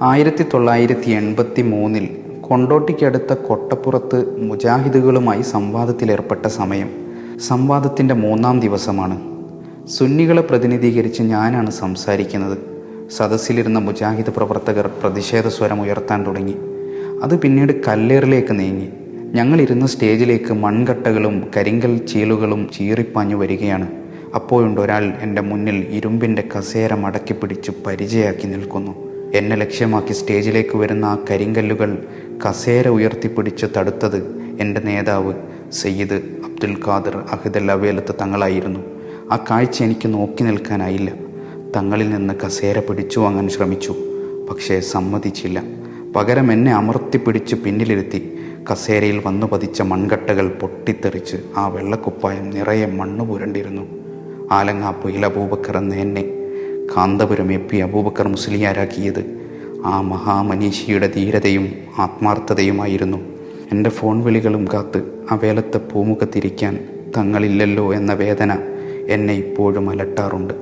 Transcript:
1983 കൊണ്ടോട്ടിക്കടുത്ത കൊട്ടപ്പുറത്ത് മുജാഹിദുകളുമായി സംവാദത്തിലേർപ്പെട്ട സമയം. സംവാദത്തിൻ്റെ 3-ാം ദിവസമാണ്. സുന്നികളെ പ്രതിനിധീകരിച്ച് ഞാനാണ് സംസാരിക്കുന്നത്. സദസ്സിലിരുന്ന മുജാഹിദ് പ്രവർത്തകർ പ്രതിഷേധ സ്വരം ഉയർത്താൻ തുടങ്ങി. അത് പിന്നീട് കല്ലേറിലേക്ക് നീങ്ങി. ഞങ്ങളിരുന്ന സ്റ്റേജിലേക്ക് മൺകട്ടകളും കരിങ്കൽ ചീലുകളും ചീറിപ്പാഞ്ഞു വരികയാണ്. അപ്പോഴുണ്ട് ഒരാൾ എൻ്റെ മുന്നിൽ ഇരുമ്പിൻ്റെ കസേര മടക്കി പിടിച്ച് പരിചയാക്കി നിൽക്കുന്നു. എന്നെ ലക്ഷ്യമാക്കി സ്റ്റേജിലേക്ക് വരുന്ന ആ കരിങ്കല്ലുകൾ കസേര ഉയർത്തിപ്പിടിച്ച് തടുത്തത് എൻ്റെ നേതാവ് സയ്യിദ് അബ്ദുൽ ഖാദിർ അഹ്ദൽ അവേലത്ത് തങ്ങളായിരുന്നു. ആ കാഴ്ച എനിക്ക് നോക്കി നിൽക്കാനായില്ല. തങ്ങളിൽ നിന്ന് കസേര പിടിച്ചു വാങ്ങാൻ ശ്രമിച്ചു, പക്ഷേ സമ്മതിച്ചില്ല. പകരം എന്നെ അമർത്തിപ്പിടിച്ച് പിന്നിലിരുത്തി. കസേരയിൽ വന്നു പതിച്ച മൺകട്ടകൾ പൊട്ടിത്തെറിച്ച് ആ വെള്ളക്കുപ്പായം നിറയെ മണ്ണ് പുരണ്ടിരുന്നു. ആലങ്ങാപ്പൊയിൽ അബൂബക്കർ എന്ന എന്നെ കാന്തപുരം എപ്പി അബൂബക്കർ മുസ്ലിയാരാക്കിയത് ആ മഹാമനീഷിയുടെ ധീരതയും ആത്മാർത്ഥതയുമായിരുന്നു. എൻ്റെ ഫോൺ വിളികളും കാത്ത് ആ വേലത്തെ പൂമുഖത്തിരിക്കാൻ തങ്ങളില്ലല്ലോ എന്ന വേദന എന്നെ ഇപ്പോഴും അലട്ടാറുണ്ട്.